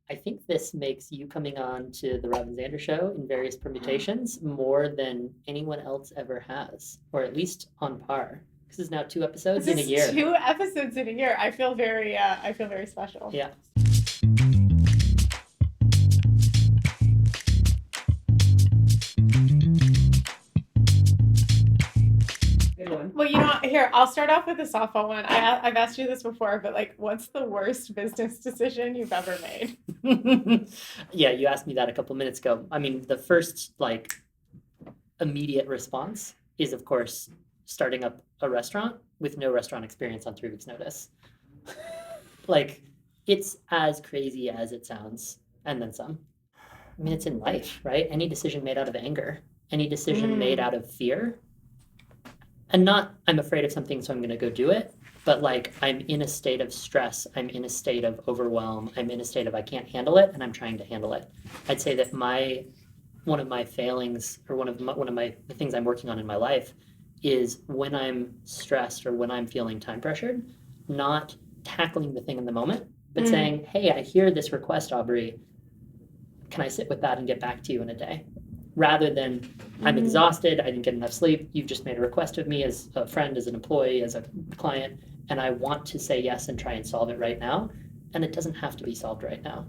I think this makes you coming on to the Robin Zander show in various permutations more than anyone else ever has, or at least on par. This is now 2 episodes This in a is year. 2 episodes in a year. I feel very special. Yeah. Good one. Well, here, I'll start off with a softball one. I've asked you this before, but like, what's the worst business decision you've ever made? Yeah, you asked me that a couple minutes ago. I mean, the first immediate response is, of course, starting up a restaurant with no restaurant experience on 3 weeks' notice. Like, it's as crazy as it sounds, and then some. I mean, it's in life, right? Any decision made out of anger, any decision made out of fear, and not, I'm afraid of something, so I'm going to go do it, but like, I'm in a state of stress, I'm in a state of overwhelm, I'm in a state of I can't handle it, and I'm trying to handle it. I'd say that one of my failings, or one of the things I'm working on in my life, is when I'm stressed or when I'm feeling time pressured, not tackling the thing in the moment, but saying, hey, I hear this request, Aubrey. Can I sit with that and get back to you in a day? Rather than, I'm exhausted, I didn't get enough sleep, you've just made a request of me as a friend, as an employee, as a client, and I want to say yes and try and solve it right now. And it doesn't have to be solved right now.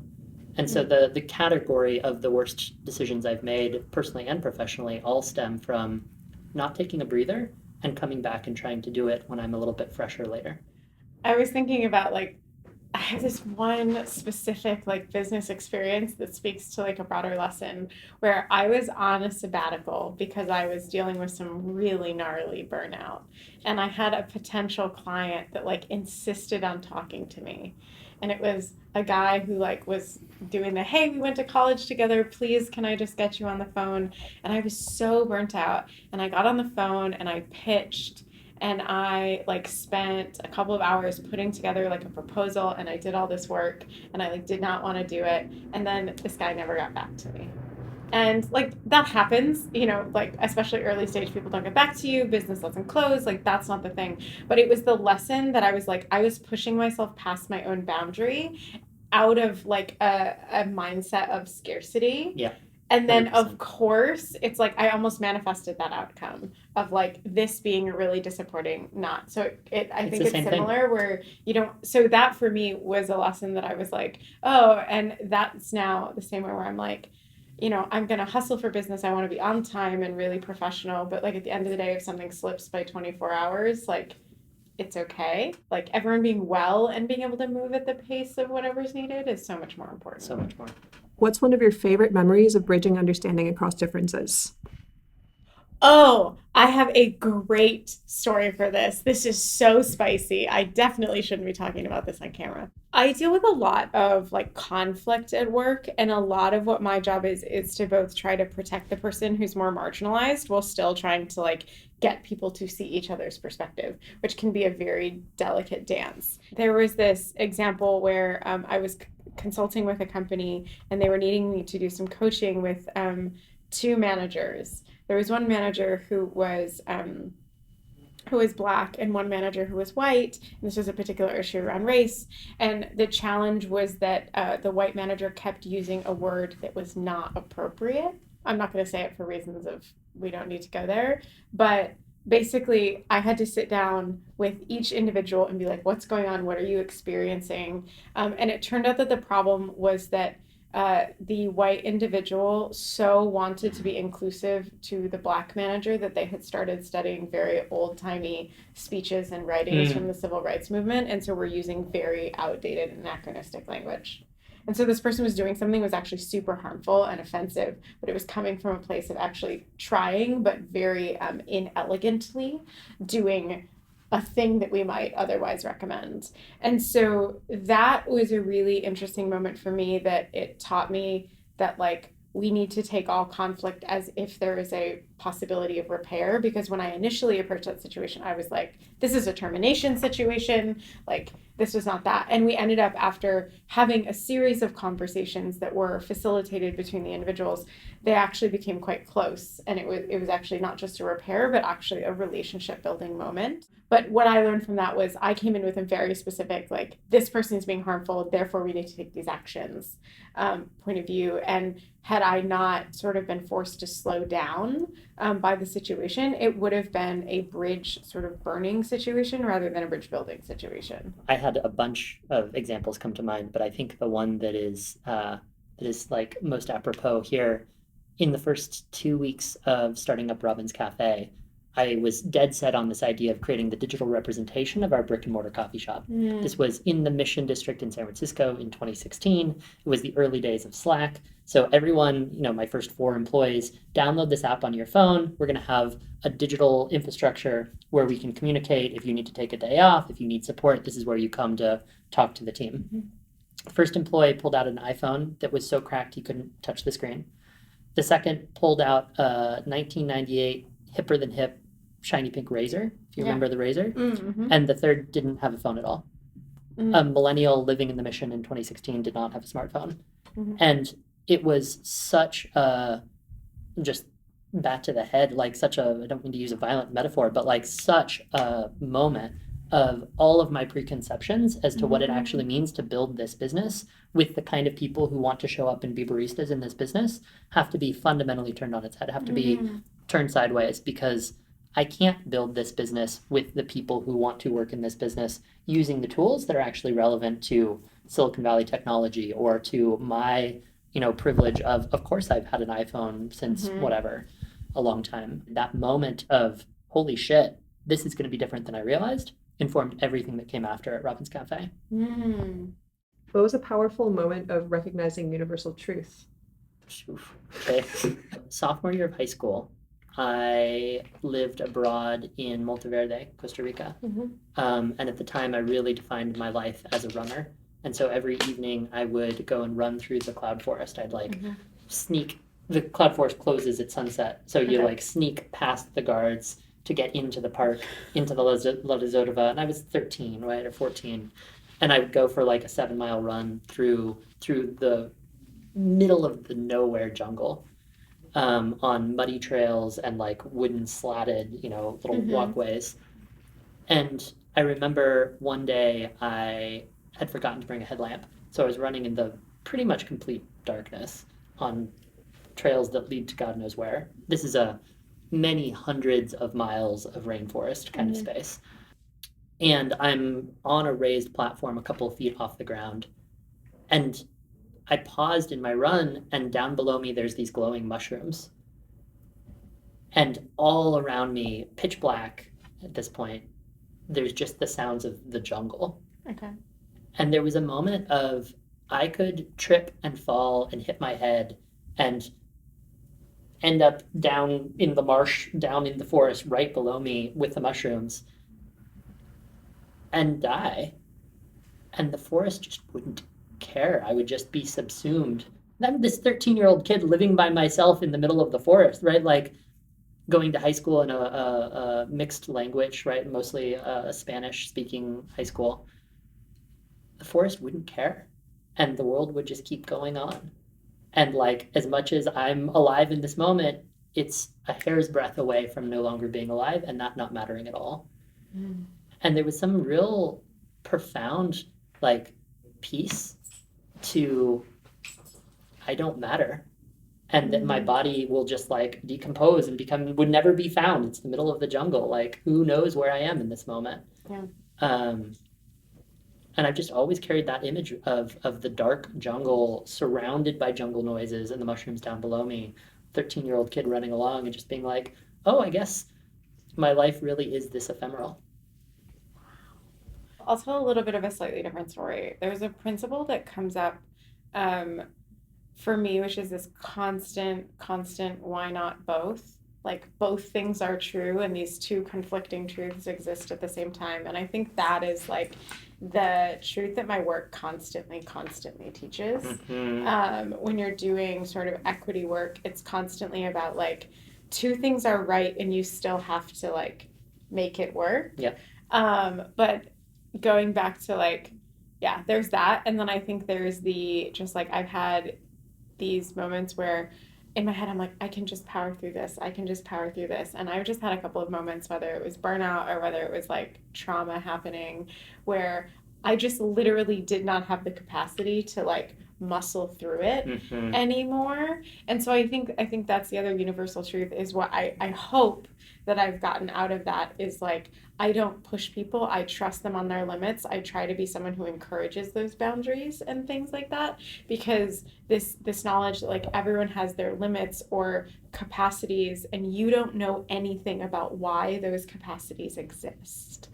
And so the category of the worst decisions I've made, personally and professionally, all stem from not taking a breather and coming back and trying to do it when I'm a little bit fresher later. I was thinking about like, I have this one specific like business experience that speaks to like a broader lesson where I was on a sabbatical because I was dealing with some really gnarly burnout. And I had a potential client that like insisted on talking to me. And it was a guy who like was doing the, hey, we went to college together, please can I just get you on the phone? And I was so burnt out. And I got on the phone and I pitched and I like spent a couple of hours putting together like a proposal and I did all this work and I like did not want to do it, and then this guy never got back to me. And like that happens, like especially early stage people don't get back to you, business doesn't close, like that's not the thing. But it was the lesson that I was pushing myself past my own boundary out of like a mindset of scarcity. Yeah. And then, 100%. of course, it's like I almost manifested that outcome of like this being a really disappointing not. So I think it's similar thing. where you don't. So that for me was a lesson that I was like, oh, and that's now the same way where I'm like, I'm going to hustle for business. I want to be on time and really professional. But like at the end of the day, if something slips by 24 hours, like it's okay. Like everyone being well and being able to move at the pace of whatever's needed is so much more important. So much more. What's one of your favorite memories of bridging understanding across differences? Oh, I have a great story for this. This is so spicy. I definitely shouldn't be talking about this on camera. I deal with a lot of like conflict at work, and a lot of what my job is to both try to protect the person who's more marginalized while still trying to like get people to see each other's perspective, which can be a very delicate dance. There was this example where I was consulting with a company and they were needing me to do some coaching with two managers. There was one manager who was black and one manager who was white. And this was a particular issue around race. And the challenge was that the white manager kept using a word that was not appropriate. I'm not going to say it for reasons of we don't need to go there, but basically I had to sit down with each individual and be like, what's going on? What are you experiencing? And it turned out that the problem was that the white individual so wanted to be inclusive to the black manager that they had started studying very old-timey speeches and writings from the civil rights movement, and so we're using very outdated anachronistic language. And so this person was doing something that was actually super harmful and offensive, but it was coming from a place of actually trying, but very inelegantly doing a thing that we might otherwise recommend. And so that was a really interesting moment for me, that it taught me that like we need to take all conflict as if there is a possibility of repair, because when I initially approached that situation, I was like, this is a termination situation, like this was not that. And we ended up, after having a series of conversations that were facilitated between the individuals, they actually became quite close, and it was actually not just a repair, but actually a relationship building moment. But what I learned from that was I came in with a very specific, like, this person is being harmful, therefore we need to take these actions point of view. And had I not sort of been forced to slow down by the situation, it would have been a bridge sort of burning situation rather than a bridge building situation. I had a bunch of examples come to mind, but I think the one that is like most apropos here, in the first 2 weeks of starting up Robin's Cafe, I was dead set on this idea of creating the digital representation of our brick and mortar coffee shop. This was in the Mission District in San Francisco in 2016. It was the early days of Slack. So everyone, my first 4 employees, download this app on your phone. We're going to have a digital infrastructure where we can communicate. If you need to take a day off, if you need support, this is where you come to talk to the team. First employee pulled out an iPhone that was so cracked he couldn't touch the screen. The second pulled out a 1998 hipper than hip shiny pink Razor, if you remember the Razor. And the third didn't have a phone at all. A millennial living in the Mission in 2016 did not have a smartphone. And it was such a, just bat to the head, like such a, I don't mean to use a violent metaphor, but like such a moment of all of my preconceptions as to what it actually means to build this business with the kind of people who want to show up and be baristas in this business have to be fundamentally turned on its head, have to be turned sideways, because I can't build this business with the people who want to work in this business using the tools that are actually relevant to Silicon Valley technology or to my, privilege of course I've had an iPhone since whatever, a long time. That moment of, holy shit, this is going to be different than I realized, informed everything that came after at Robin's Cafe. What was a powerful moment of recognizing universal truth? Okay. Sophomore year of high school, I lived abroad in Monteverde, Costa Rica. And at the time, I really defined my life as a runner. And so every evening, I would go and run through the cloud forest. I'd sneak. The cloud forest closes at sunset. So you sneak past the guards to get into the park, into the La Zodova. And I was 13, right, or 14. And I would go for like a 7-mile run through the middle of the nowhere jungle. On muddy trails and like wooden slatted, little walkways. And I remember one day I had forgotten to bring a headlamp. So I was running in the pretty much complete darkness on trails that lead to God knows where. This is a many hundreds of miles of rainforest kind of space. And I'm on a raised platform a couple of feet off the ground. And I paused in my run, and down below me, there's these glowing mushrooms. And all around me, pitch black at this point, there's just the sounds of the jungle. Okay. And there was a moment of, I could trip and fall and hit my head and end up down in the marsh, down in the forest right below me with the mushrooms and die. And the forest just wouldn't care. I would just be subsumed. I'm this 13-year-old kid living by myself in the middle of the forest, right? Like going to high school in a mixed language, right? Mostly a Spanish-speaking high school. The forest wouldn't care, and the world would just keep going on. And like, as much as I'm alive in this moment, it's a hair's breadth away from no longer being alive and that not mattering at all. And there was some real profound like peace to, I don't matter, and that my body will just like decompose and would never be found. It's the middle of the jungle. Like, who knows where I am in this moment? And I've just always carried that image of the dark jungle surrounded by jungle noises and the mushrooms down below me, 13-year-old kid running along and just being like, oh, I guess my life really is this ephemeral. I'll tell a little bit of a slightly different story. There's a principle that comes up for me, which is this constant, why not both? Like, both things are true, and these two conflicting truths exist at the same time. And I think that is like the truth that my work constantly teaches. When you're doing sort of equity work, it's constantly about like two things are right and you still have to like make it work. Yeah. But going back to like, yeah, there's that. And then I think there's the just like I've had these moments where in my head I'm like, I can just power through this. I can just power through this. And I've just had a couple of moments, whether it was burnout or whether it was like trauma happening, where I just literally did not have the capacity to like muscle through it Mhm. anymore. And so I think that's the other universal truth is what I hope that I've gotten out of that is like I don't push people. I trust them on their limits. I try to be someone who encourages those boundaries and things like that because this knowledge that like everyone has their limits or capacities and you don't know anything about why those capacities exist.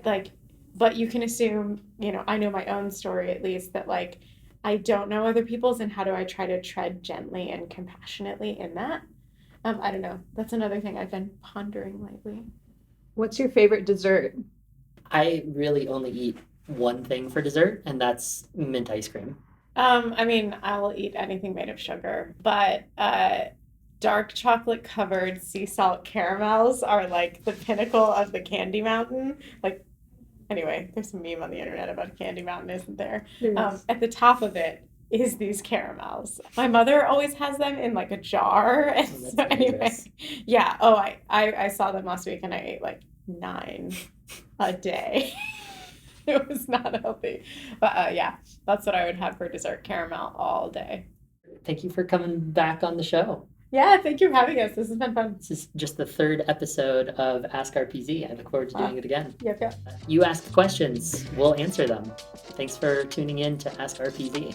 Like but you can assume, you know, I know my own story at least that like I don't know other people's and how do I try to tread gently and compassionately in that? I don't know. That's another thing I've been pondering lately. What's your favorite dessert? I really only eat one thing for dessert, and that's mint ice cream. I mean, I'll eat anything made of sugar, but dark chocolate covered sea salt caramels are like the pinnacle of the candy mountain. Like, anyway, there's a meme on the internet about Candy Mountain, isn't there? At the top of it is these caramels. My mother always has them in like a jar. And Oh, that's so anyway, dangerous. yeah. Oh, I saw them last week and I ate like 9 a day. It was not healthy. But yeah, that's what I would have for dessert, caramel all day. Thank you for coming back on the show. Yeah, thank you for having us. This has been fun. This is just the 3rd episode of Ask RPZ. I look forward to doing it again. Yep, yep. You ask questions, we'll answer them. Thanks for tuning in to Ask RPZ.